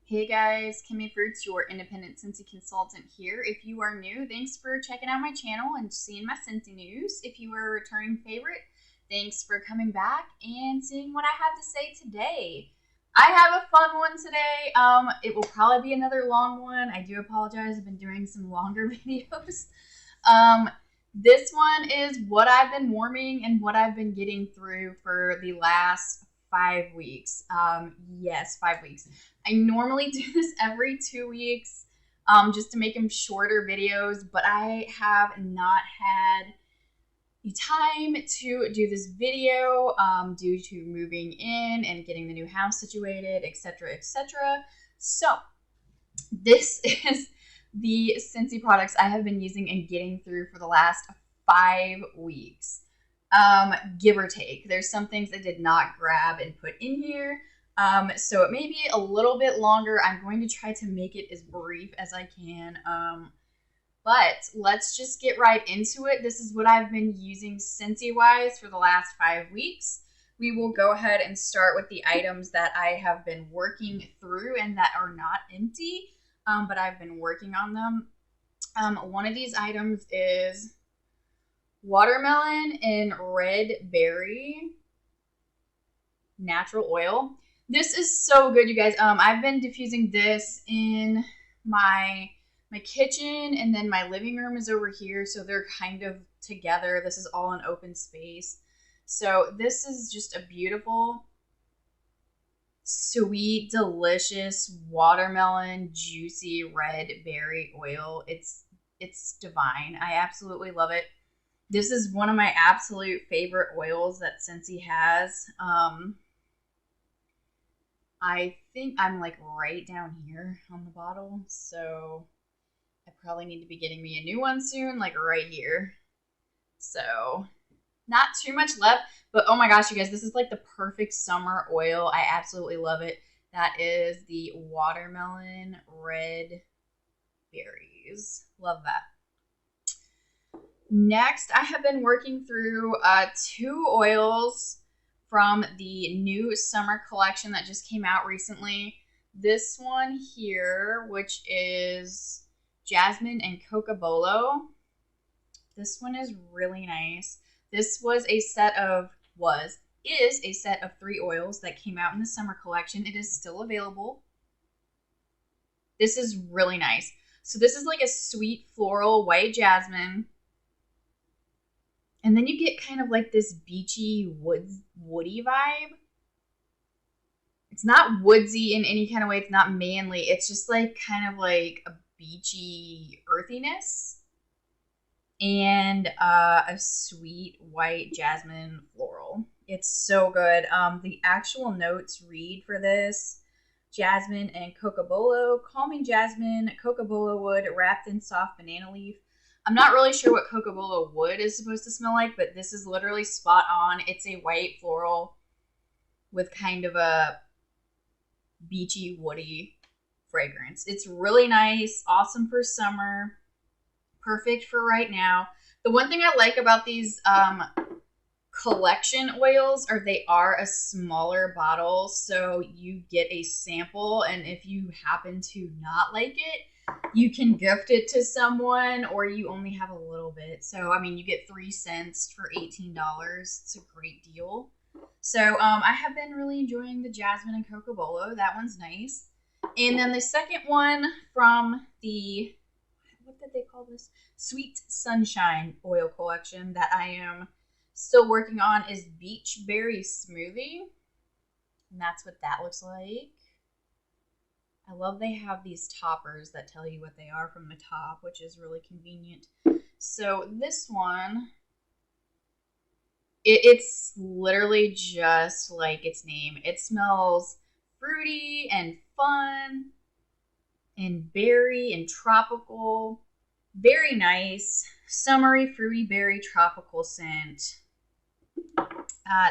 Hey guys, Kimmy Fruits, your independent Scentsy consultant here. If you are new, thanks for checking out my channel and seeing my Scentsy news. If you are a returning favorite, thanks for coming back and seeing what I have to say today. I have a fun one today. It will probably be another long one. I do apologize. I've been doing some longer videos. This one is what I've been warming and what I've been getting through for the last 5 weeks. Yes, 5 weeks. I normally do this every 2 weeks just to make them shorter videos, but I have not had the time to do this video due to moving in and getting the new house situated, etc., etc. So this is the Scentsy products I have been using and getting through for the last 5 weeks. Give or take. There's some things I did not grab and put in here. So it may be a little bit longer. I'm going to try to make it as brief as I can. But let's just get right into it. This is what I've been using Scentsy-wise for the last 5 weeks. We will go ahead and start with the items that I have been working through and that are not empty, but I've been working on them. One of these items is watermelon and red berry natural oil. This is so good, you guys. I've been diffusing this in my kitchen, and then my living room is over here, so they're kind of together. This is all an open space. So this is just a beautiful, sweet, delicious watermelon, juicy red berry oil. It's divine. I absolutely love it. This is one of my absolute favorite oils that Scentsy has. I think I'm like right down here on the bottle, so I probably need to be getting me a new one soon, like right here. So not too much left, but oh my gosh, you guys, this is like the perfect summer oil. I absolutely love it. That is the watermelon red berries. Love that. Next, I have been working through 2 oils from the new summer collection that just came out recently. This one here, which is Jasmine and Cocobolo. This one is really nice. This is a set of 3 oils that came out in the summer collection. It is still available. This is really nice. So this is like a sweet floral white jasmine. And then you get kind of like this beachy woody vibe. It's not woodsy in any kind of way. It's not manly. It's just like kind of like a beachy earthiness. And a sweet white jasmine floral. It's so good. The actual notes read for this: Jasmine and Cocobolo, calming jasmine, Cocobolo wood wrapped in soft banana leaf. I'm not really sure what Cocobolo wood is supposed to smell like, but this is literally spot on. It's a white floral with kind of a beachy, woody fragrance. It's really nice, awesome for summer, perfect for right now. The one thing I like about these collection oils are they are a smaller bottle, so you get a sample, and if you happen to not like it, you can gift it to someone, or you only have a little bit. So, I mean, you get 3 cents for $18. It's a great deal. So, I have been really enjoying the Jasmine and Cocobolo. That one's nice. And then the second one from the, what did they call this? Sweet Sunshine oil collection that I am still working on is Beach Berry Smoothie. And that's what that looks like. I love they have these toppers that tell you what they are from the top, which is really convenient. So this one, it's literally just like its name. It smells fruity and fun and berry and tropical. Very nice. Summery, fruity berry, tropical scent.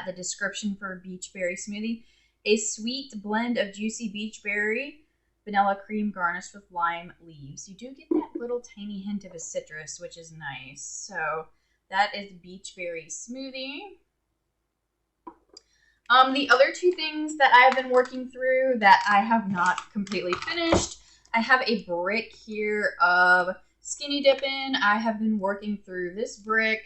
The description for Beach Berry Smoothie: a sweet blend of juicy beach berry, vanilla cream garnished with lime leaves. You do get that little tiny hint of a citrus, which is nice. So that is Beach Berry Smoothie. The other two things that I have been working through that I have not completely finished, I have a brick here of Skinny Dippin'. I have been working through this brick.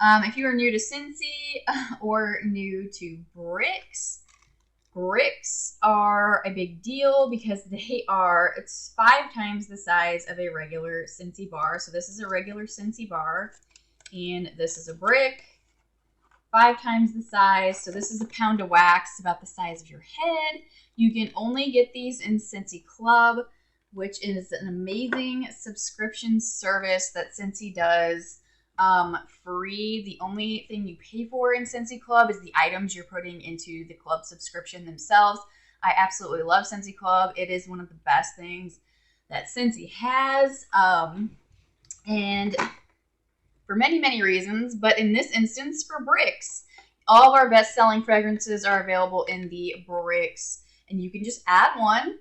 If you are new to Scentsy or new to bricks are a big deal because it's 5 times the size of a regular Scentsy bar. So this is a regular Scentsy bar, and this is a brick, 5 times the size. So this is a pound of wax, about the size of your head. You can only get these in Scentsy Club, which is an amazing subscription service that Scentsy does free. The only thing you pay for in Scentsy Club is the items you're putting into the club subscription themselves. I absolutely love Scentsy Club. It is one of the best things that Scentsy has, and for many, many reasons, but in this instance for bricks. All of our best-selling fragrances are available in the bricks, and you can just add one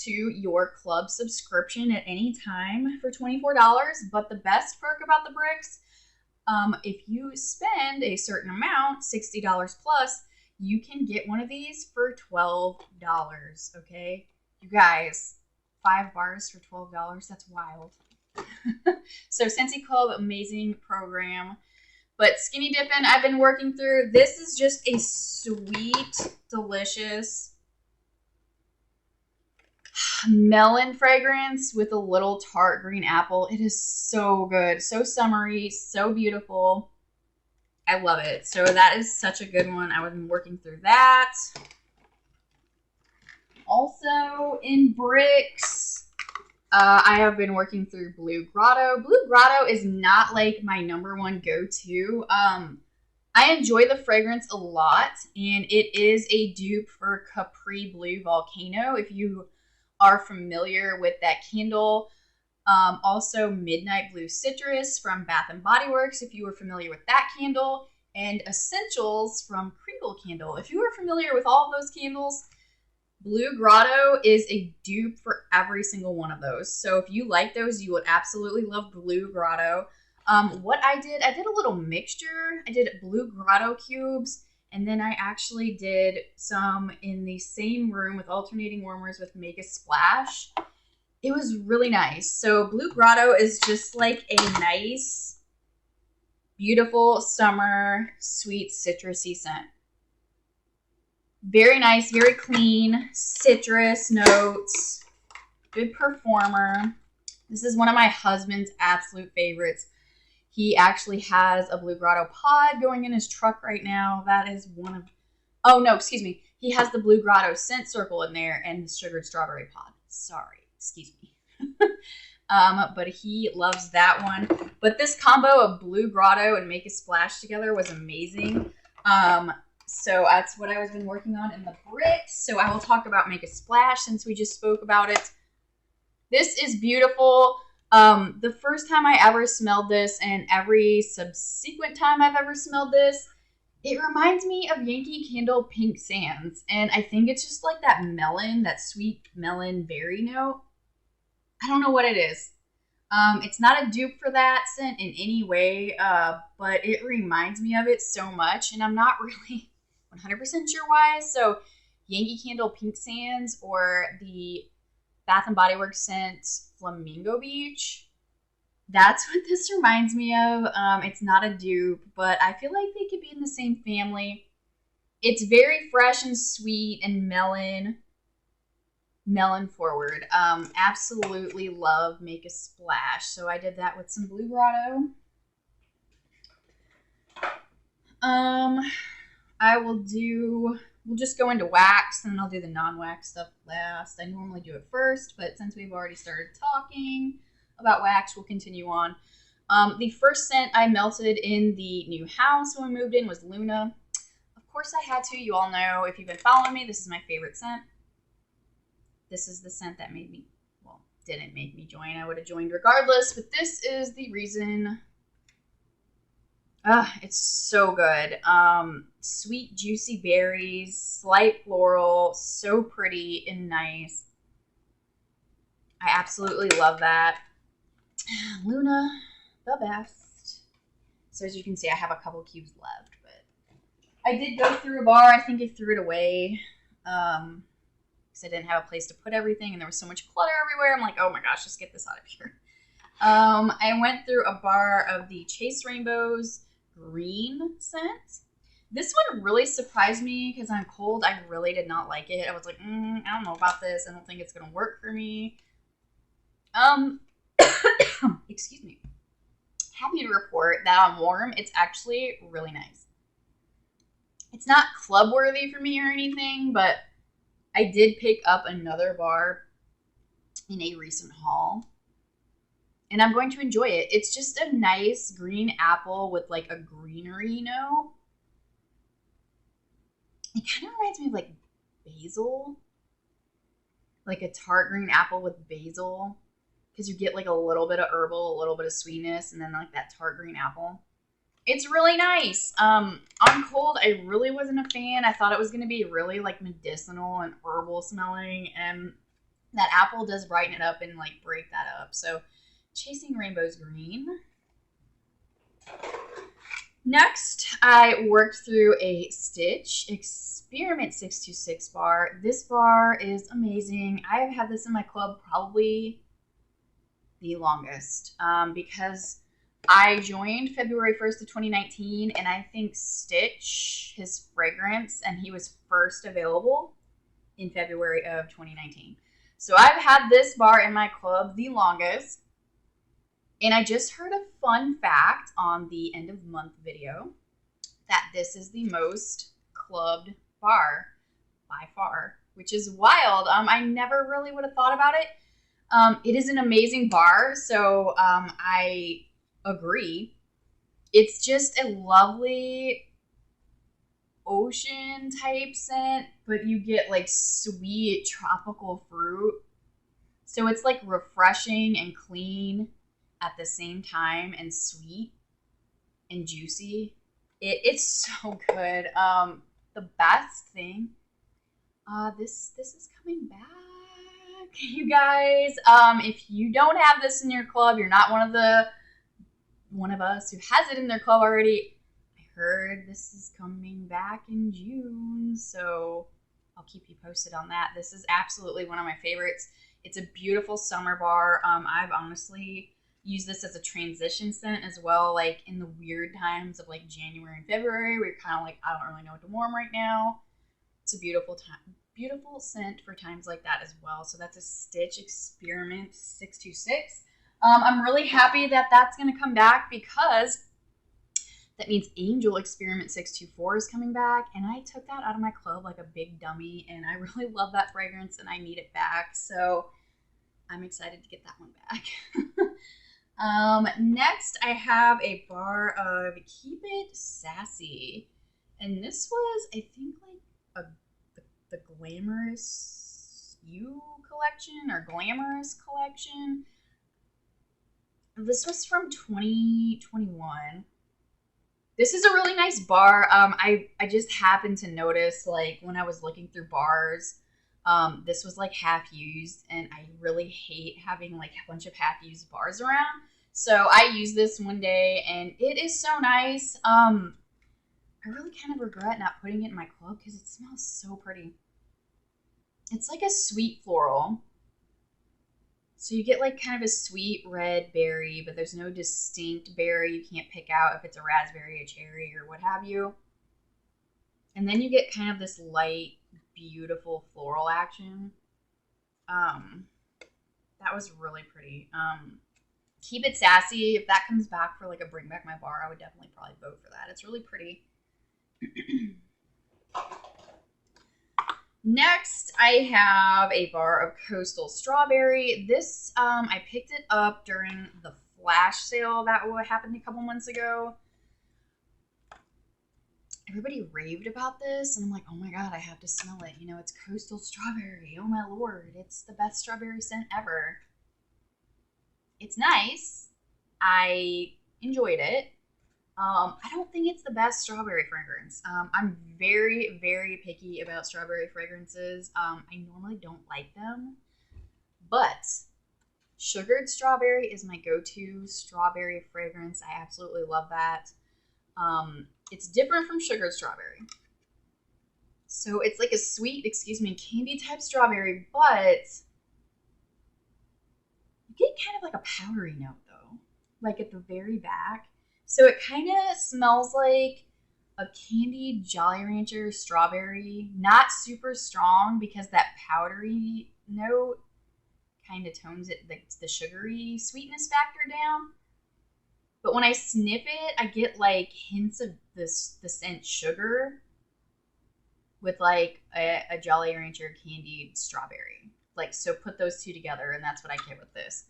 to your club subscription at any time for $24. But the best perk about the bricks, if you spend a certain amount, $60 plus, you can get one of these for $12, okay? You guys, 5 bars for $12, that's wild. So Scentsy Club, amazing program. But Skinny Dippin', I've been working through. This is just a sweet, delicious melon fragrance with a little tart green apple. It is so good, so summery, so beautiful. I love it. So that is such a good one. I've been working through that. Also in bricks, I have been working through Blue Grotto. Blue Grotto is not like my #1 go-to. I enjoy the fragrance a lot, and it is a dupe for Capri Blue Volcano, if you are familiar with that candle. Also Midnight Blue Citrus from Bath & Body Works, if you are familiar with that candle, and Essentials from Crinkle Candle. If you are familiar with all of those candles, Blue Grotto is a dupe for every single one of those. So if you like those, you would absolutely love Blue Grotto. What I did a little mixture. I did Blue Grotto cubes, and then I actually did some in the same room with alternating warmers with Make a Splash. It was really nice. So Blue Grotto is just like a nice, beautiful summer, sweet, citrusy scent. Very nice, very clean, citrus notes, good performer. This is one of my husband's absolute favorites. He actually has a Blue Grotto pod going in his truck right now. That is one of, oh no, excuse me. He has the Blue Grotto scent circle in there and the sugared strawberry pod. Sorry, excuse me. But he loves that one. But this combo of Blue Grotto and Make a Splash together was amazing. So that's what I've been working on in the bricks. So I will talk about Make a Splash since we just spoke about it. This is beautiful. The first time I ever smelled this and every subsequent time I've ever smelled this, it reminds me of Yankee Candle Pink Sands. And I think it's just like that melon, that sweet melon berry note. I don't know what it is. It's not a dupe for that scent in any way, but it reminds me of it so much. And I'm not really 100% sure why. So Yankee Candle Pink Sands or the Bath & Body Works scent Flamingo Beach. That's what this reminds me of. It's not a dupe, but I feel like they could be in the same family. It's very fresh and sweet and melon forward. Absolutely love Make a Splash. So I did that with some Blue Grotto. We'll just go into wax, and then I'll do the non-wax stuff last. I normally do it first, but since we've already started talking about wax, we'll continue on. The first scent I melted in the new house when we moved in was Luna. Of course I had to. You all know, if you've been following me, this is my favorite scent. This is the scent that made me, well, didn't make me join. I would have joined regardless, but this is the reason. It's so good. Sweet, juicy berries, slight floral, so pretty and nice. I absolutely love that. Luna, the best. So as you can see, I have a couple cubes left, but I did go through a bar. I think I threw it away because I didn't have a place to put everything, and there was so much clutter everywhere. I'm like, oh my gosh, just get this out of here. I went through a bar of the Chase Rainbows green scent. This one really surprised me because I'm cold. I really did not like it. I was like, I don't know about this. I don't think it's gonna work for me. Excuse me. Happy to report that on warm, it's actually really nice. It's not club worthy for me or anything, but I did pick up another bar in a recent haul, and I'm going to enjoy it. It's just a nice green apple with like a greenery note. It kind of reminds me of like basil, like a tart green apple with basil, because you get like a little bit of herbal, a little bit of sweetness, and then like that tart green apple. It's really nice. On cold, I really wasn't a fan. I thought it was going to be really like medicinal and herbal smelling, and that apple does brighten it up and like break that up. So Chasing Rainbows Green. Next, I worked through a Stitch Experiment 626 bar. This bar is amazing. I have had this in my club probably the longest because I joined February 1st of 2019, and I think Stitch, his fragrance, and he was first available in February of 2019. So I've had this bar in my club the longest. And I just heard a fun fact on the end of month video that this is the most clubbed bar by far, which is wild. I never really would have thought about it. It is an amazing bar, so I agree. It's just a lovely ocean type scent, but you get like sweet tropical fruit. So it's like refreshing and clean at the same time, and sweet and juicy. It's so good. The best thing, this is coming back, you guys. If you don't have this in your club, you're not one of us who has it in their club already. I heard this is coming back in June, so I'll keep you posted on that. This is absolutely one of my favorites. It's a beautiful summer bar. I've honestly use this as a transition scent as well, like in the weird times of like January and February where you're kind of like, I don't really know what to warm right now. It's a beautiful scent for times like that as well. So that's a Stitch Experiment 626. I'm really happy that that's going to come back because that means Angel Experiment 624 is coming back, and I took that out of my club like a big dummy, and I really love that fragrance and I need it back. So I'm excited to get that one back. Next, I have a bar of Keep It Sassy, and this was, I think, like the Glamorous You collection or Glamorous collection. This was from 2021. This is a really nice bar. I just happened to notice, like, when I was looking through bars, this was like half used, and I really hate having like a bunch of half used bars around. So I used this one day, and it is so nice. I really kind of regret not putting it in my club because it smells so pretty. It's like a sweet floral. So you get like kind of a sweet red berry, but there's no distinct berry. You can't pick out if it's a raspberry, a cherry, or what have you. And then you get kind of this light, beautiful floral action. That was really pretty. Keep It Sassy. If that comes back for like a bring back my bar, I would definitely probably vote for that. It's really pretty. Next, I have a bar of Coastal Strawberry. This, I picked it up during the flash sale that happened a couple months ago. Everybody raved about this, and I'm like, oh my god, I have to smell it. You know, it's Coastal Strawberry. Oh my lord, it's the best strawberry scent ever. It's nice. I enjoyed it. I don't think it's the best strawberry fragrance. I'm very, very picky about strawberry fragrances. I normally don't like them, but sugared strawberry is my go-to strawberry fragrance. I absolutely love that. It's different from sugared strawberry. So it's like a sweet, candy type strawberry, but you get kind of like a powdery note though, like at the very back. So it kind of smells like a candied Jolly Rancher strawberry. Not super strong because that powdery note kind of tones it, the sugary sweetness factor down. But when I sniff it, I get like hints of the scent sugar with like a Jolly Rancher candied strawberry. Like, so put those two together and that's what I get with this.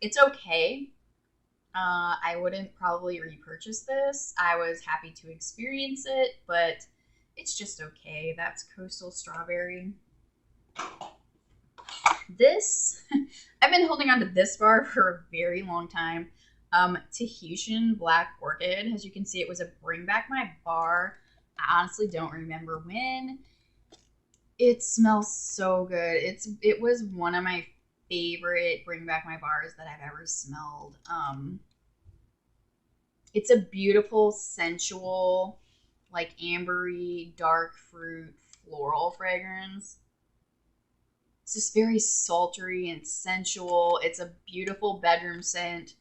It's okay. I wouldn't probably repurchase this. I was happy to experience it, but it's just okay. That's Coastal Strawberry. This, I've been holding on to this bar for a very long time. Tahitian Black Orchid. As you can see, it was a bring back my bar. I honestly don't remember when. It smells so good. It was one of my favorite bring back my bars that I've ever smelled. It's a beautiful, sensual, like ambery, dark fruit, floral fragrance. It's just very sultry and sensual. It's a beautiful bedroom scent.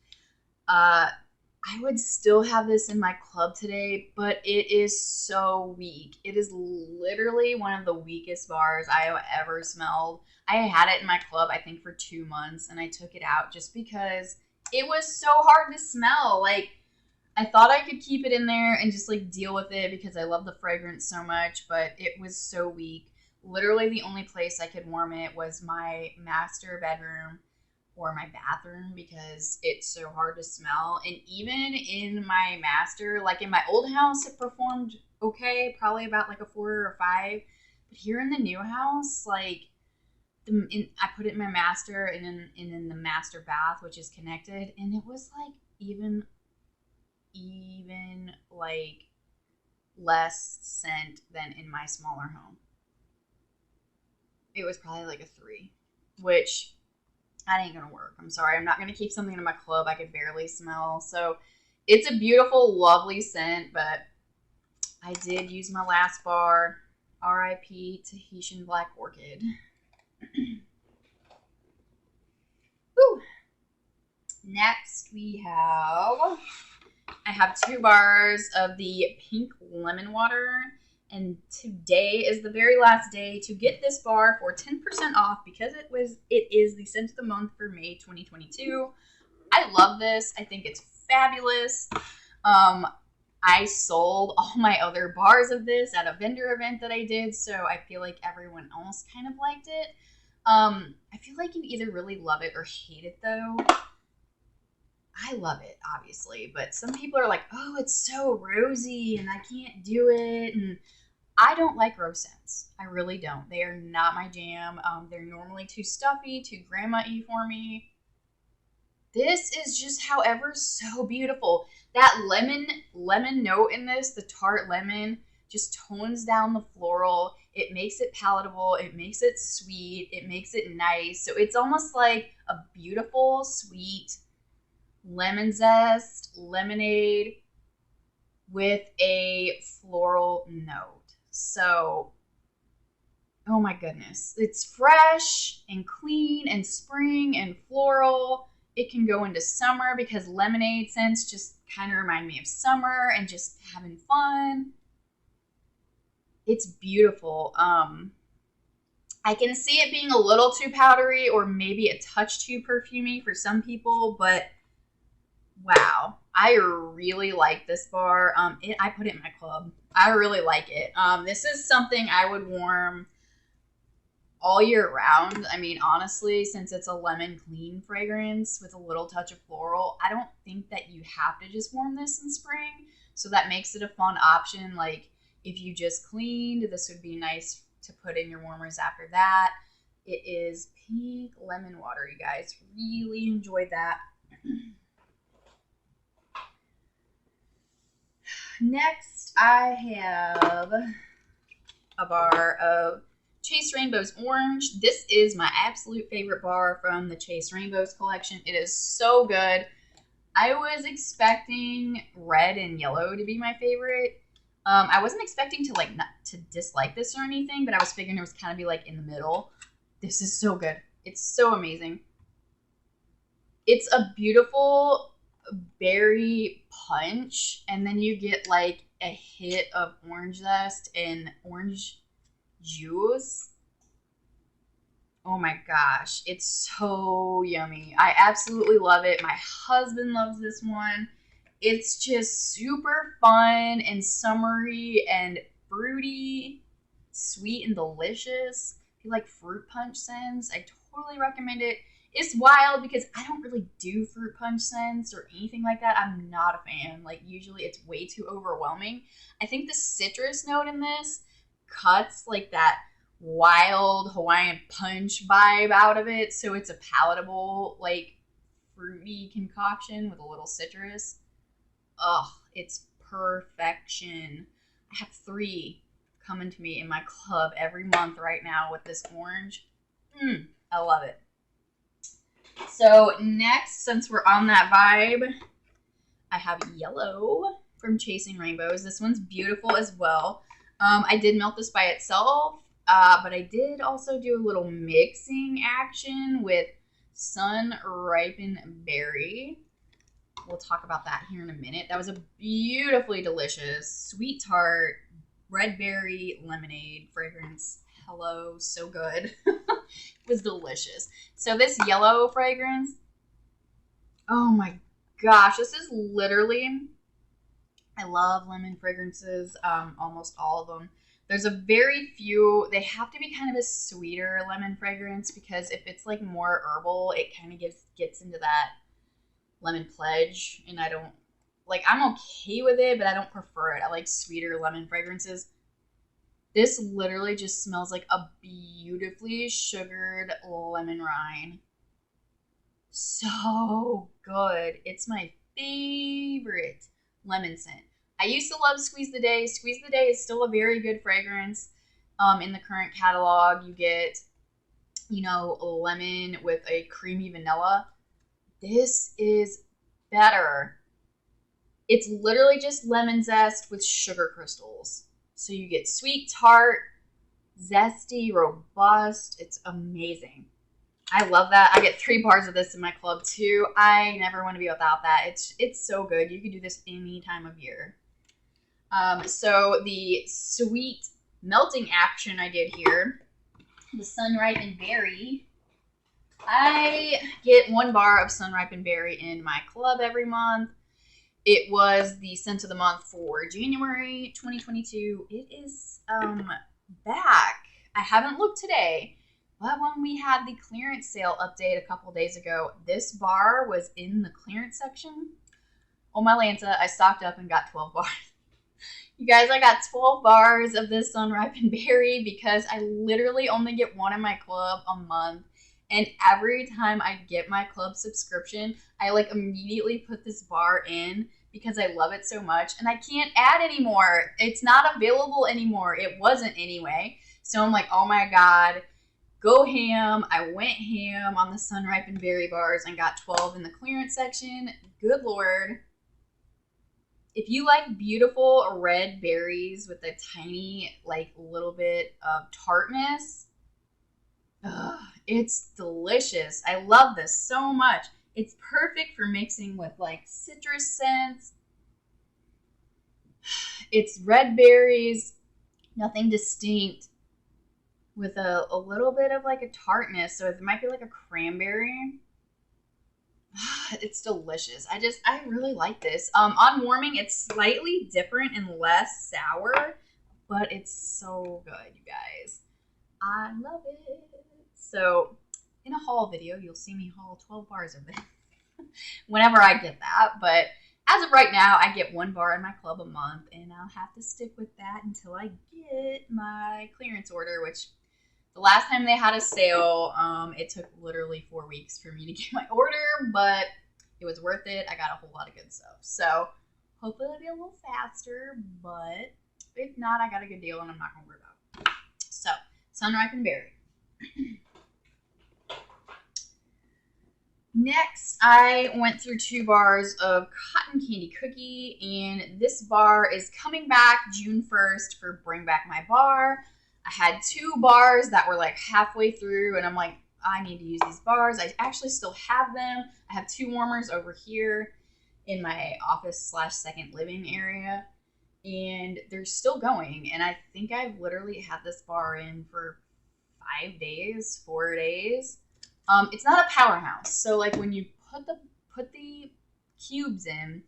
I would still have this in my club today, but it is so weak. It is literally one of the weakest bars I have ever smelled. I had it in my club, I think, for 2 months, and I took it out just because it was so hard to smell. Like, I thought I could keep it in there and just, like, deal with it because I love the fragrance so much, but it was so weak. Literally the only place I could warm it was my master bedroom or my bathroom because it's so hard to smell. And even in my master, like in my old house, it performed okay, probably about like a 4 or 5. But here in the new house, like I put it in my master and in the master bath, which is connected, and it was like even like less scent than in my smaller home. It was probably like a 3, which that ain't gonna work. I'm sorry. I'm not gonna keep something in my club I could barely smell. So it's a beautiful, lovely scent, but I did use my last bar. R.I.P. Tahitian Black Orchid. Woo. Next I have 2 bars of the pink lemon water. And today is the very last day to get this bar for 10% off because it is the scent of the month for May 2022. I love this. I think it's fabulous. I sold all my other bars of this at a vendor event that I did, so I feel like everyone else kind of liked it. I feel like you either really love it or hate it though. I love it, obviously, but some people are like, oh, it's so rosy and I can't do it. And I don't like rose scents. I really don't. They are not my jam. They're normally too stuffy, too grandma-y for me. This is just, however, so beautiful. That lemon note in this, the tart lemon, just tones down the floral. It makes it palatable. It makes it sweet. It makes it nice. So it's almost like a beautiful, sweet lemon zest, lemonade with a floral note. So, oh my goodness. It's fresh and clean and spring and floral. It can go into summer because lemonade scents just kind of remind me of summer and just having fun. It's beautiful. I can see it being a little too powdery or maybe a touch too perfumey for some people, but wow, I really like this bar. I put it in my club. I really like it. This is something I would warm all year round. I mean, honestly, since it's a lemon clean fragrance with a little touch of floral, I don't think that you have to just warm this in spring. So that makes it a fun option. Like if you just cleaned, this would be nice to put in your warmers after that. It is pink lemon water, you guys. Really enjoyed that. Next, I have a bar of Chase Rainbows Orange. This is my absolute favorite bar from the Chase Rainbows collection. It is so good. I was expecting red and yellow to be my favorite. I wasn't expecting to like not to dislike this or anything, but I was figuring it was kind of be like in the middle. This is so good. It's so amazing. It's a beautiful berry punch, and then you get like a hit of orange zest and orange juice. Oh my gosh, it's so yummy. I absolutely love it. My husband loves this one. It's just super fun and summery and fruity, sweet and delicious. If you like fruit punch scents, I totally recommend it. It's wild because I don't really do fruit punch scents or anything like that. I'm not a fan. Like, usually it's way too overwhelming. I think the citrus note in this cuts like that wild Hawaiian punch vibe out of it. So it's a palatable, like, fruity concoction with a little citrus. Oh, it's perfection. I have 3 coming to me in my club every month right now with this orange. I love it. So next, since we're on that vibe, I have yellow from Chasing Rainbows. This one's beautiful as well. I did melt this by itself, but I did also do a little mixing action with Sun Ripened Berry. We'll talk about that here in a minute. That was a beautifully delicious, sweet tart, red berry lemonade fragrance. Hello, so good. It was delicious. So this yellow fragrance, oh my gosh, this is literally, I love lemon fragrances, almost all of them. There's a very few, they have to be kind of a sweeter lemon fragrance because if it's like more herbal, it kind of gets into that lemon pledge, and I don't, like, I'm okay with it, but I don't prefer it. I like sweeter lemon fragrances. This literally just smells like a beautifully sugared lemon rind. So good. It's my favorite lemon scent. I used to love Squeeze the Day. Squeeze the Day is still a very good fragrance. In the current catalog, you get, you know, lemon with a creamy vanilla. This is better. It's literally just lemon zest with sugar crystals. So you get sweet, tart, zesty, robust. It's amazing. I love that. I get 3 bars of this in my club too. I never want to be without that. It's so good. You can do this any time of year. So the sweet melting action I did here, the Sun Ripened Berry. I get 1 bar of Sun Ripened Berry in my club every month. It was the scent of the month for January 2022. It is back. I haven't looked today, but when we had the clearance sale update a couple days ago, this bar was in the clearance section. Oh my Lanta, I stocked up and got 12 bars. You guys, I got 12 bars of this Sun Ripened Berry because I literally only get 1 in my club a month. And every time I get my club subscription, I like immediately put this bar in because I love it so much. And I can't add anymore. It's not available anymore. It wasn't anyway. So I'm like, oh my God, go ham. I went ham on the Sun Ripened Berry bars and got 12 in the clearance section. Good Lord. If you like beautiful red berries with a tiny, like, little bit of tartness, it's delicious. I love this so much. It's perfect for mixing with like citrus scents. It's red berries, nothing distinct, with a little bit of like a tartness. So it might be like a cranberry. It's delicious. I really like this. On warming, it's slightly different and less sour, but it's so good, you guys. I love it. So in a haul video, you'll see me haul 12 bars of it whenever I get that. But as of right now, I get 1 bar in my club a month, and I'll have to stick with that until I get my clearance order, which the last time they had a sale, it took literally 4 weeks for me to get my order, but it was worth it. I got a whole lot of good stuff. So hopefully it'll be a little faster, but if not, I got a good deal and I'm not going to worry about it. So, Sun Ripened Berry. Next, I went through 2 bars of cotton candy cookie, and this bar is coming back June 1st for Bring Back My Bar. I had 2 bars that were like halfway through, and I'm like, I need to use these bars. I actually still have them. I have 2 warmers over here in my office / second living area, and they're still going. And I think I've literally had this bar in for 5 days, 4 days. It's not a powerhouse, so like when you put the cubes in,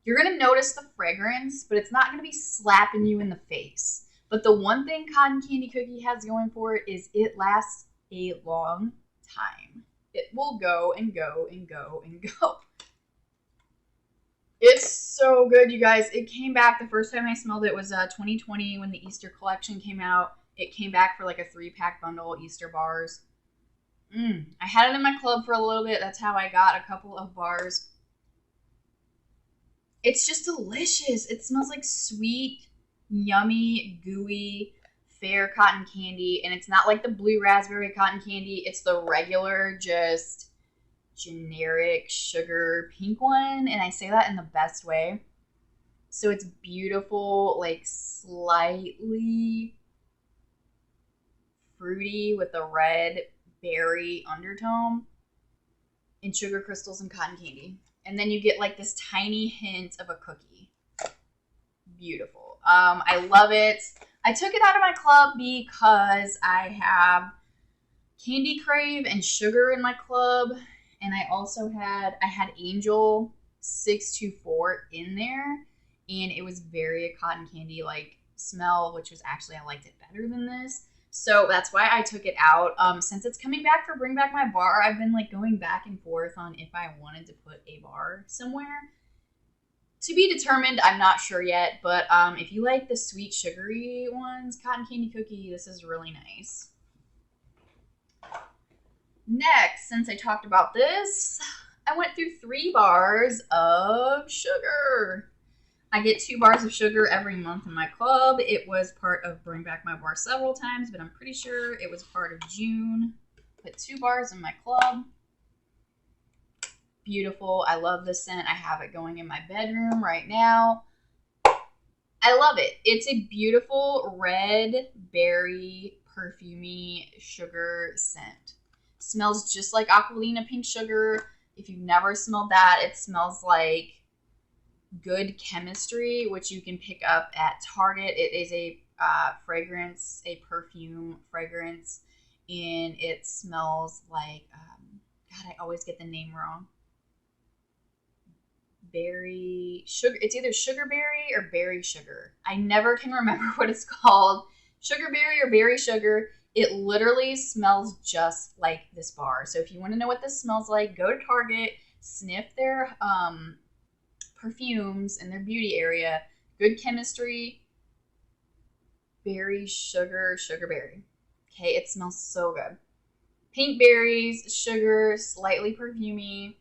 you're gonna notice the fragrance, but it's not gonna be slapping you in the face. But the one thing cotton candy cookie has going for it is it lasts a long time. It will go and go and go and go. It's so good, you guys. It came back, the first time I smelled it was 2020 when the Easter collection came out. It came back for like a 3-pack bundle, Easter bars. I had it in my club for a little bit. That's how I got a couple of bars. It's just delicious. It smells like sweet, yummy, gooey, fair cotton candy. And it's not like the blue raspberry cotton candy. It's the regular, just generic sugar pink one. And I say that in the best way. So it's beautiful, like slightly fruity with a red berry undertone and sugar crystals and cotton candy. And then you get like this tiny hint of a cookie. Beautiful. I love it. I took it out of my club because I have Candy Crave and sugar in my club. And I also had Angel 624 in there. And it was very a cotton candy like smell, which was actually, I liked it better than this. So that's why I took it out. Since it's coming back for Bring Back My Bar, I've been like going back and forth on if I wanted to put a bar somewhere. To be determined, I'm not sure yet. But if you like the sweet sugary ones, cotton candy cookie, this is really nice. Next, since I talked about this, I went through 3 bars of sugar. I get 2 bars of sugar every month in my club. It was part of Bring Back My Bar several times, but I'm pretty sure it was part of June. Put 2 bars in my club. Beautiful. I love the scent. I have it going in my bedroom right now. I love it. It's a beautiful red berry perfumey sugar scent. Smells just like Aquafina pink sugar. If you've never smelled that, it smells like Good Chemistry, which you can pick up at Target. It is a fragrance, a perfume fragrance, and it smells like, God, I always get the name wrong. Berry sugar. It's either sugar berry or berry sugar. I never can remember what it's called. Sugar berry or berry sugar. It literally smells just like this bar. So if you want to know what this smells like, go to Target, sniff their perfumes in their beauty area. Good Chemistry, berry sugar, sugar berry. Okay, it smells so good. Pink berries, sugar, slightly perfumey.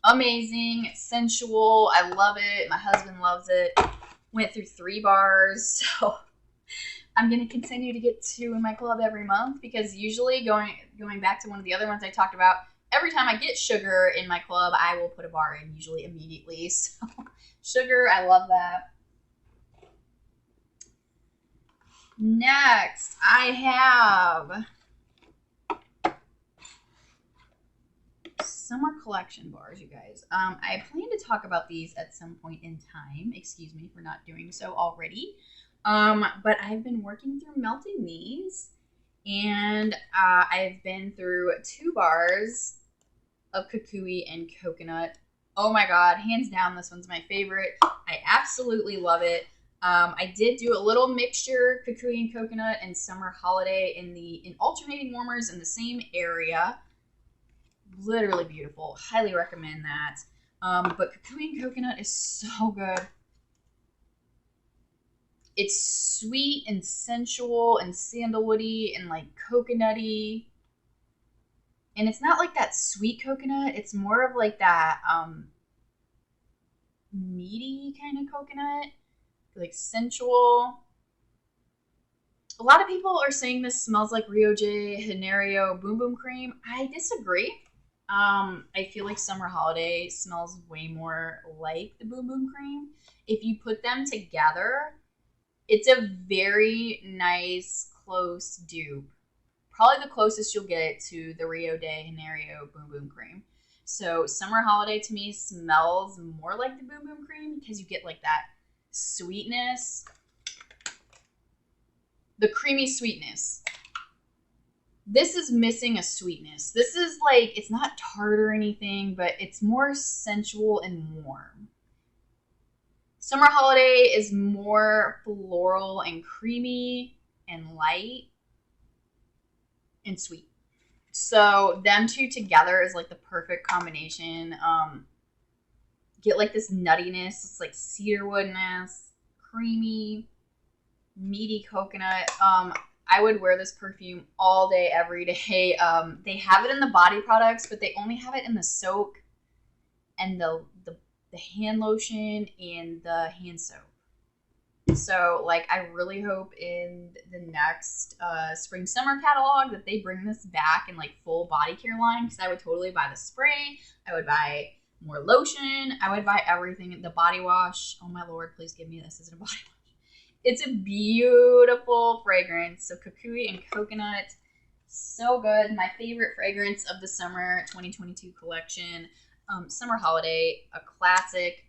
Amazing, sensual. I love it. My husband loves it. Went through 3 bars, so I'm going to continue to get 2 in my club every month because usually going back to one of the other ones I talked about, every time I get sugar in my club, I will put a bar in, usually immediately. So, sugar, I love that. Next, I have summer collection bars, you guys. I plan to talk about these at some point in time. Excuse me for not doing so already. But I've been working through melting these, and I've been through 2 bars of Kukui and Coconut. Oh my God, hands down, this one's my favorite. I absolutely love it. I did do a little mixture, Kukui and Coconut and Summer Holiday in alternating warmers in the same area. Literally beautiful. Highly recommend that. But Kukui and Coconut is so good. It's sweet and sensual and sandalwoody and like coconutty. And it's not like that sweet coconut. It's more of like that meaty kind of coconut. Like sensual. A lot of people are saying this smells like Rio de Janeiro Boom Boom Cream. I disagree. I feel like Summer Holiday smells way more like the Boom Boom Cream. If you put them together, it's a very nice, close dupe. Probably the closest you'll get to the Rio de Janeiro Boom Boom Cream. So Summer Holiday to me smells more like the Boom Boom Cream because you get like that sweetness, the creamy sweetness. This is missing a sweetness. This is like, it's not tart or anything, but it's more sensual and warm. Summer Holiday is more floral and creamy and light and sweet. So them two together is like the perfect combination. Get like this nuttiness, it's like cedarwoodness, creamy, meaty coconut. I would wear this perfume all day, every day. They have it in the body products, but they only have it in the soak and the hand lotion and the hand soap. So, like, I really hope in the next spring summer catalog that they bring this back in like full body care line, because I would totally buy the spray. I would buy more lotion. I would buy everything. The body wash. Oh my Lord, please give me this as a body wash. It's a beautiful fragrance. So Kukui and Coconut, so good. My favorite fragrance of the summer 2022 collection. Summer Holiday, a classic.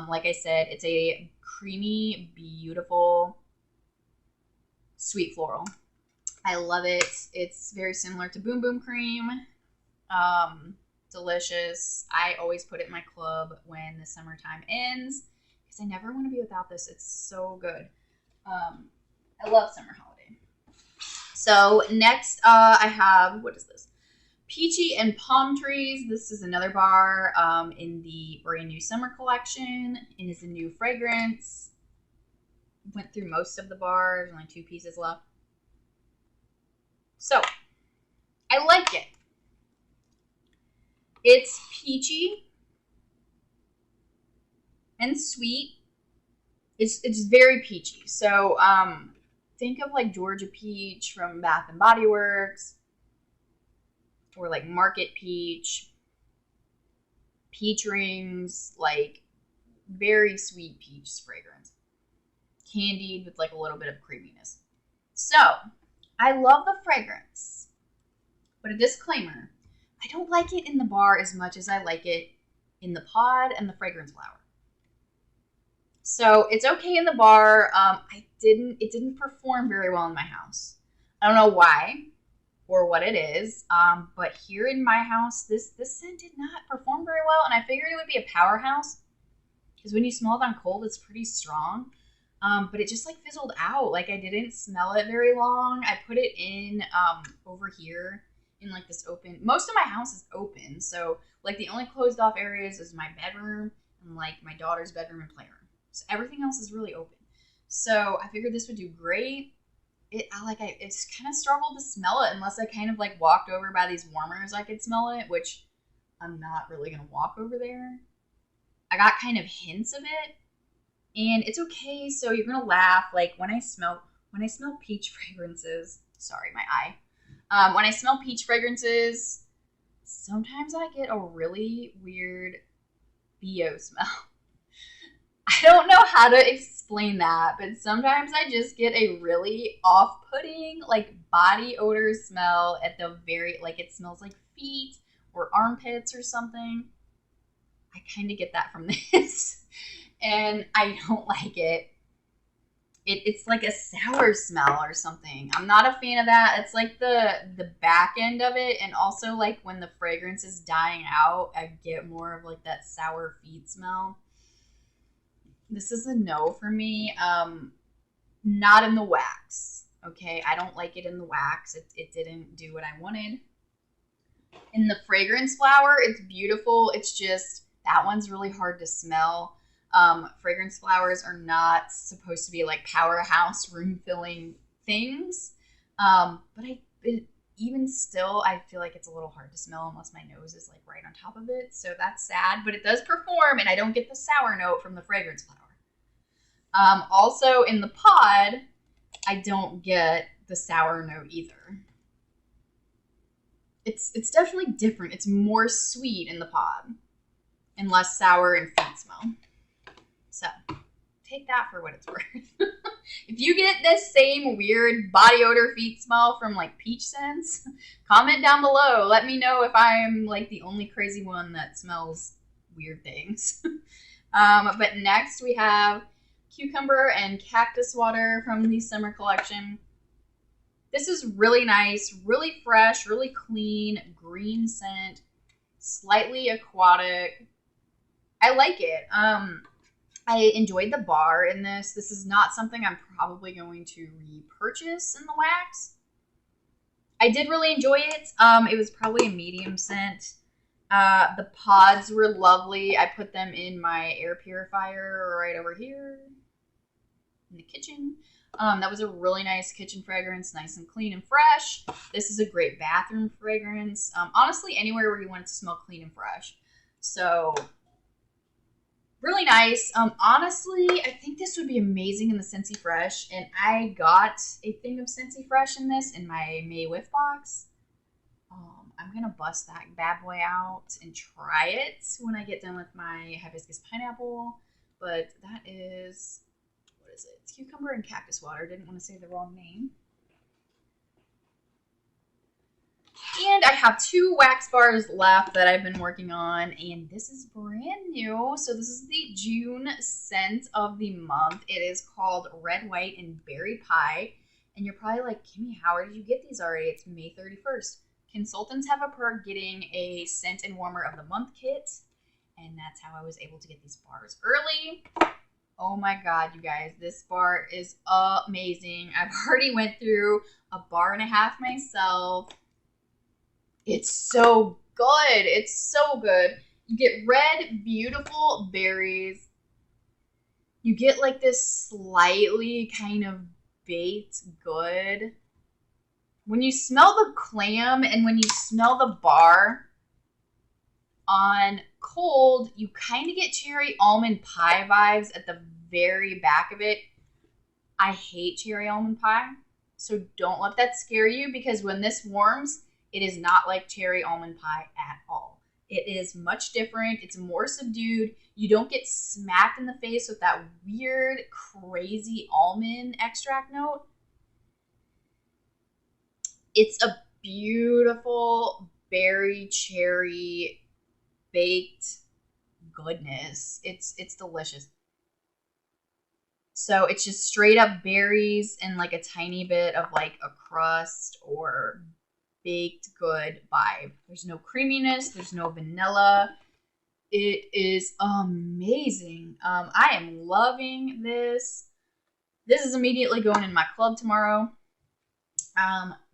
Like I said, it's a creamy, beautiful, sweet floral. I love it. It's very similar to Boom Boom Cream. Delicious. I always put it in my club when the summertime ends, I never want to be without this. It's so good. I love Summer Holiday. So next I have, what is this? Peachy and Palm Trees. This is another bar in the brand new summer collection. And it's a new fragrance. Went through most of the bars. Only 2 pieces left. So, I like it. It's peachy and sweet. It's very peachy. So think of like Georgia Peach from Bath and Body Works, or like Market Peach, peach rings, like very sweet peach fragrance, candied with like a little bit of creaminess. So I love the fragrance, but a disclaimer: I don't like it in the bar as much as I like it in the pod and the fragrance flower. So it's okay in the bar. It didn't perform very well in my house. I don't know why or what it is. But here in my house, this scent did not perform very well, and I figured it would be a powerhouse because when you smell it on cold, it's pretty strong. But it just like fizzled out. Like I didn't smell it very long. I put it in over here in like this open. Most of my house is open, so like the only closed off areas is my bedroom and like my daughter's bedroom and playroom. So everything else is really open. So I figured this would do great. I just kind of struggled to smell it unless I kind of like walked over by these warmers. I could smell it, which I'm not really gonna walk over there. I got kind of hints of it, and it's okay. So you're gonna laugh. Like when I smell peach fragrances. Sorry, my eye. When I smell peach fragrances, sometimes I get a really weird BO smell. I don't know how to explain that, but sometimes I just get a really off-putting, like, body odor smell at the very, like, it smells like feet or armpits or something. I kind of get that from this, and I don't like it. It's like a sour smell or something. I'm not a fan of that. It's like the back end of it, and also, like, when the fragrance is dying out, I get more of, like, that sour feet smell. This is a no for me. Not in the wax. Okay, I don't like it in the wax. It didn't do what I wanted. In the fragrance flower, it's beautiful. It's just that one's really hard to smell. Fragrance flowers are not supposed to be like powerhouse room filling things. But even still, I feel like it's a little hard to smell unless my nose is like right on top of it. So that's sad, but it does perform, and I don't get the sour note from the fragrance flower. Also in the pod, I don't get the sour note either. It's definitely different. It's more sweet in the pod and less sour and feet smell. So take that for what it's worth. If you get this same weird body odor feet smell from like peach scents, comment down below. Let me know if I'm like the only crazy one that smells weird things. But next we have cucumber and cactus water from the summer collection. This is really nice, really fresh, really clean, green scent, slightly aquatic. I like it. I enjoyed the bar in this. This is not something I'm probably going to repurchase in the wax. I did really enjoy it. It was probably a medium scent. The pods were lovely. I put them in my air purifier right over here in the kitchen. That was a really nice kitchen fragrance, nice and clean and fresh. This is a great bathroom fragrance. Honestly, anywhere where you want it to smell clean and fresh. So really nice. Honestly, I think this would be amazing in the Scentsy Fresh, and I got a thing of Scentsy Fresh in this in my May Whiff box. I'm gonna bust that bad boy out and try it when I get done with my hibiscus pineapple. But that is, what is it? It's cucumber and cactus water. Didn't want to say the wrong name. And I have 2 wax bars left that I've been working on, and this is brand new. So this is the June scent of the month. It is called Red, White, and Berry Pie. And you're probably like, Kimmy, how did you get these already? It's May 31st. Consultants have a perk getting a scent and warmer of the month kit, and that's how I was able to get these bars early. Oh my god, you guys, this bar is amazing. I've already went through a bar and a half myself. It's so good. It's so good. You get red, beautiful berries. You get like this slightly kind of baked good. When you smell the clam and when you smell the bar on cold, you kind of get cherry almond pie vibes at the very back of it. I hate cherry almond pie, so don't let that scare you, because when this warms, it is not like cherry almond pie at all. It is much different. It's more subdued. You don't get smacked in the face with that weird, crazy almond extract note. It's a beautiful berry, cherry, baked goodness. It's delicious. So it's just straight up berries and like a tiny bit of like a crust or baked good vibe. There's no creaminess. There's no vanilla. It is amazing. I am loving this. This is immediately going in my club tomorrow.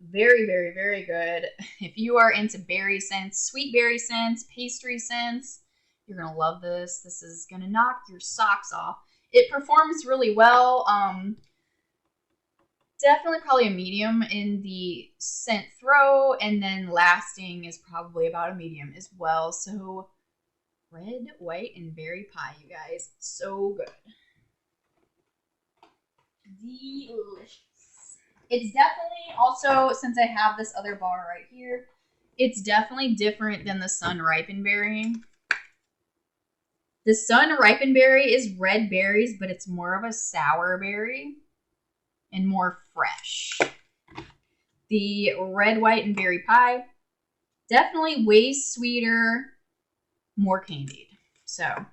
Very, very, very good. If you are into berry scents, sweet berry scents, pastry scents, you're going to love this. This is going to knock your socks off. It performs really well. Definitely probably a medium in the scent throw, and then lasting is probably about a medium as well. So red, white, and berry pie, you guys. So good. Delicious. It's definitely also, since I have this other bar right here, it's definitely different than the Sun Ripened Berry. The Sun Ripened Berry is red berries, but it's more of a sour berry and more fresh. The Red, White, and Berry Pie, definitely way sweeter, more candied. So,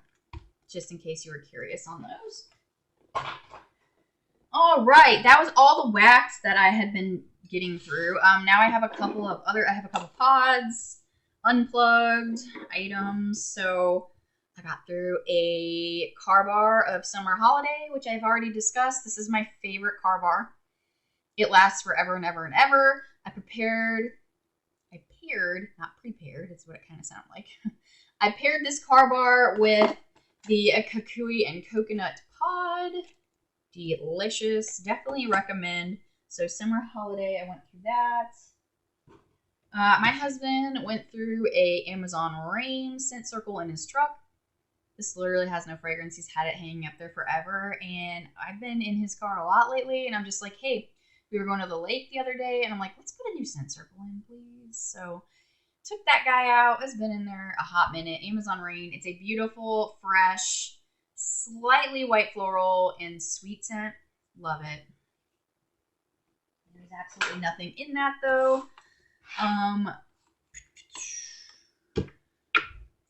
just in case you were curious on those. All right, that was all the wax that I had been getting through. Now I have a couple pods, unplugged items. So I got through a car bar of Summer Holiday, which I've already discussed. This is my favorite car bar. It lasts forever and ever and ever. I paired, not prepared, it's what it kind of sounded like. I paired this car bar with the Kukui and Coconut pod. Delicious. Definitely recommend. So Summer Holiday, I went through that. My husband went through a Amazon Rain scent circle in his truck. This literally has no fragrance. He's had it hanging up there forever. And I've been in his car a lot lately. And I'm just like, hey, we were going to the lake the other day. And I'm like, let's put a new scent circle in, please. So took that guy out. It's been in there a hot minute. Amazon Rain. It's a beautiful, fresh, slightly white floral and sweet scent. Love it. There's absolutely nothing in that though.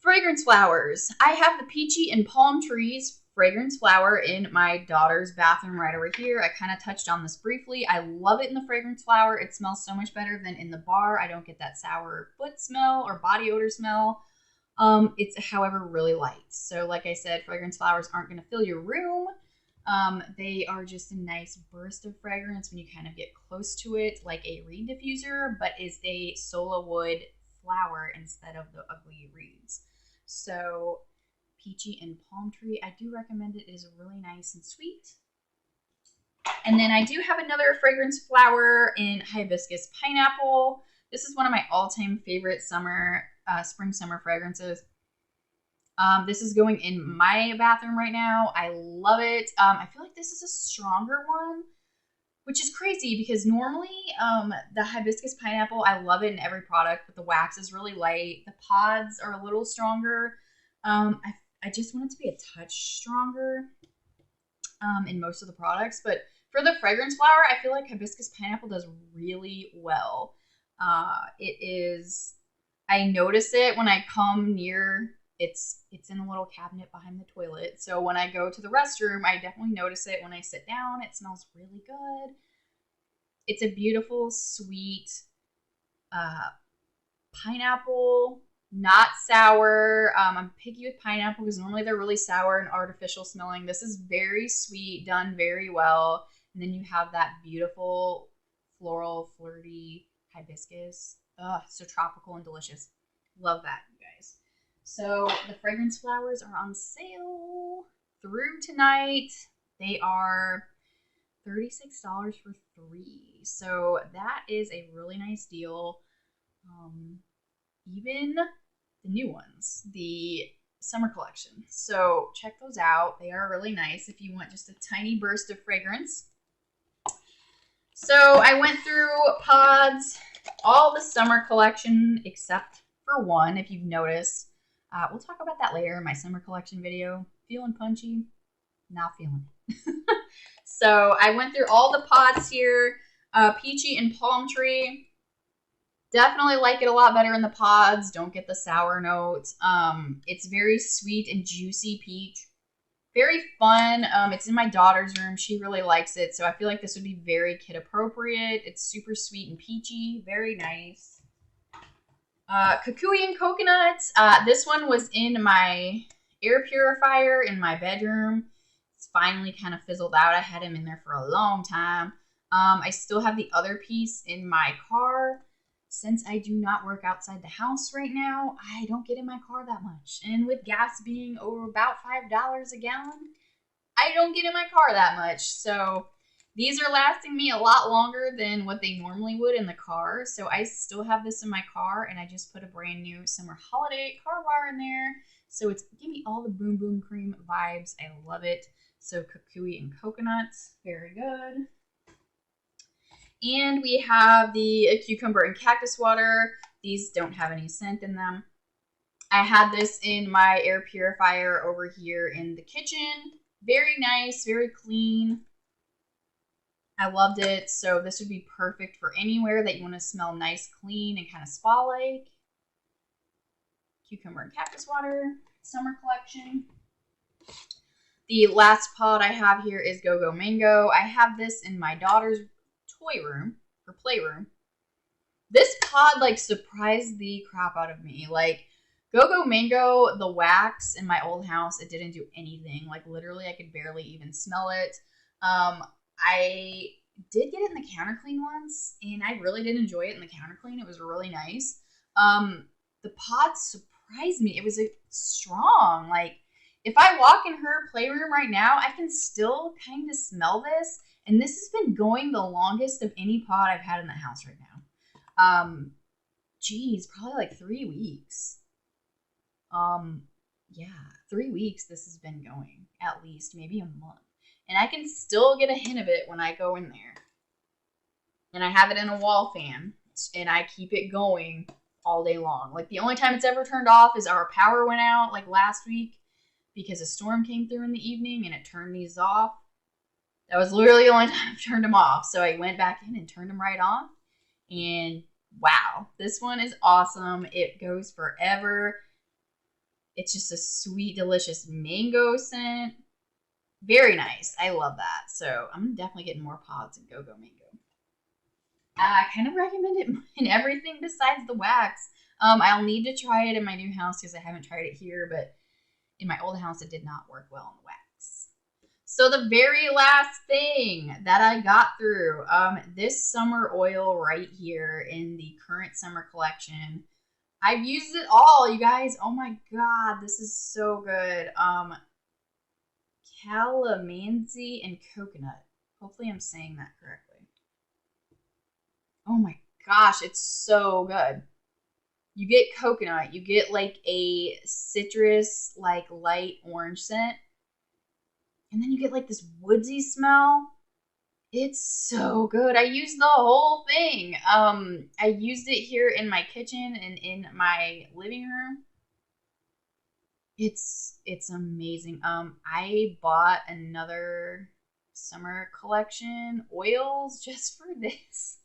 Fragrance flowers. I have the Peachy and Palm Trees fragrance flower in my daughter's bathroom right over here. I kind of touched on this briefly. I love it in the fragrance flower. It smells so much better than in the bar. I don't get that sour foot smell or body odor smell. It's, however, really light. So like I said, fragrance flowers aren't going to fill your room. They are just a nice burst of fragrance when you kind of get close to it, like a reed diffuser, but is a solo wood flower instead of the ugly reeds. So Peachy and Palm Tree, I do recommend it. It is really nice and sweet. And then I do have another fragrance flower in Hibiscus Pineapple. This is one of my all-time favorite spring-summer fragrances. This is going in my bathroom right now. I love it. I feel like this is a stronger one, which is crazy because normally the Hibiscus Pineapple, I love it in every product, but the wax is really light. The pods are a little stronger. I just want it to be a touch stronger in most of the products. But for the fragrance flower, I feel like Hibiscus Pineapple does really well. It is, I notice it when I come near, it's in a little cabinet behind the toilet. So when I go to the restroom, I definitely notice it. When I sit down, it smells really good. It's a beautiful, sweet pineapple, not sour. I'm picky with pineapple because normally they're really sour and artificial smelling. This is very sweet, done very well. And then you have that beautiful floral, flirty hibiscus. Ugh, so tropical and delicious. Love that, you guys. So the fragrance flowers are on sale through tonight. They are $36 for 3. So that is a really nice deal. Even the new ones, the summer collection. So check those out. They are really nice if you want just a tiny burst of fragrance. So I went through pods, all the summer collection except for one, if you've noticed. We'll talk about that later in my summer collection video. Feeling punchy? Not feeling it. So I went through all the pods here. Peachy and Palm Tree. Definitely like it a lot better in the pods. Don't get the sour note. It's very sweet and juicy peach. Very fun. It's in my daughter's room. She really likes it. So I feel like this would be very kid appropriate. It's super sweet and peachy. Very nice. Kukui and Coconuts. This one was in my air purifier in my bedroom. It's finally kind of fizzled out. I had him in there for a long time. I still have the other piece in my car. Since I do not work outside the house right now, I don't get in my car that much. And with gas being over about $5 a gallon, I don't get in my car that much. So these are lasting me a lot longer than what they normally would in the car. So I still have this in my car, and I just put a brand new summer holiday car wire in there. So it's giving me all the boom boom cream vibes. I love it. So Kakui and Coconuts, very good. And we have the cucumber and cactus water. These don't have any scent in them. I had this in my air purifier over here in the kitchen. Very nice, very clean. I loved it. So this would be perfect for anywhere that you want to smell nice, clean, and kind of spa-like. Cucumber and cactus water, summer collection. The last pod I have here is Gogo Mango. I have this in my daughter's toy room or playroom. This pod like surprised the crap out of me. Like Gogo Mango, the wax in my old house, it didn't do anything. Like literally I could barely even smell it. I did get it in the counter clean once, and I really did enjoy it in the counter clean. It was really nice. The pod surprised me. It was strong. Like if I walk in her playroom right now, I can still kind of smell this. And this has been going the longest of any pod I've had in the house right now. Geez, probably like 3 weeks. Yeah, 3 weeks this has been going, at least, maybe a month. And I can still get a hint of it when I go in there. And I have it in a wall fan, and I keep it going all day long. Like the only time it's ever turned off is our power went out like last week because a storm came through in the evening and it turned these off. That was literally the only time I turned them off. So I went back in and turned them right on. And wow, this one is awesome. It goes forever. It's just a sweet, delicious mango scent. Very nice. I love that. So I'm definitely getting more pods of Gogo Mango. I kind of recommend it in everything besides the wax. I'll need to try it in my new house because I haven't tried it here, but in my old house, it did not work well on the wax. So the very last thing that I got through, this summer oil right here in the current summer collection. I've used it all, you guys. Oh my God, this is so good. Calamansi and Coconut. Hopefully I'm saying that correctly. Oh my gosh, it's so good. You get coconut, you get like a citrus, like light orange scent, and then you get like this woodsy smell. It's so good. I used the whole thing. I used it here in my kitchen and in my living room. It's amazing. I bought another summer collection oils just for this.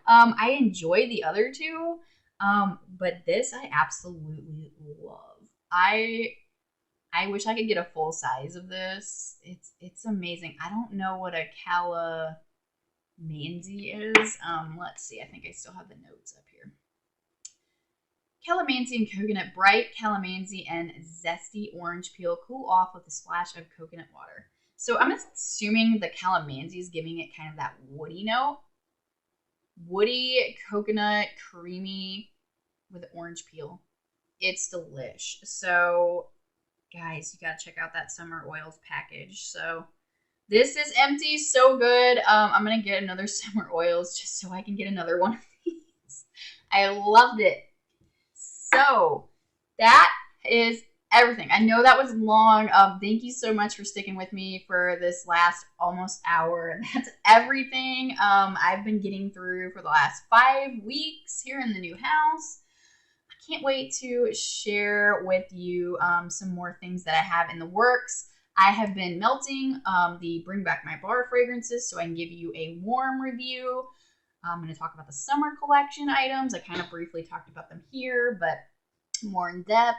I enjoy the other two, but this I absolutely love. I wish I could get a full size of this. It's amazing. I don't know what a calamansi is. Let's see. I think I still have the notes up here. Calamansi and coconut, bright calamansi and zesty orange peel. Cool off with a splash of coconut water. So I'm assuming the calamansi is giving it kind of that woody note. Woody, coconut, creamy with orange peel. It's delish. So guys, you gotta check out that summer oils package. So this is empty, so good. I'm gonna get another summer oils just so I can get another one of these. I loved it. So that is everything. I know that was long. Thank you so much for sticking with me for this last almost hour. That's everything I've been getting through for the last 5 weeks here in the new house. I can't wait to share with you some more things that I have in the works. I have been melting the Bring Back My Bar fragrances so I can give you a warm review. I'm going to talk about the summer collection items. I kind of briefly talked about them here, but more in depth.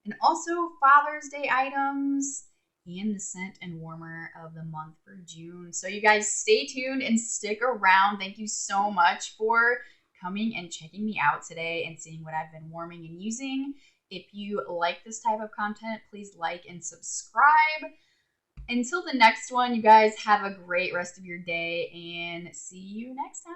And also Father's Day items and the scent and warmer of the month for June. So you guys stay tuned and stick around. Thank you so much for coming and checking me out today and seeing what I've been warming and using. If you like this type of content, please like and subscribe. Until the next one, you guys have a great rest of your day and see you next time.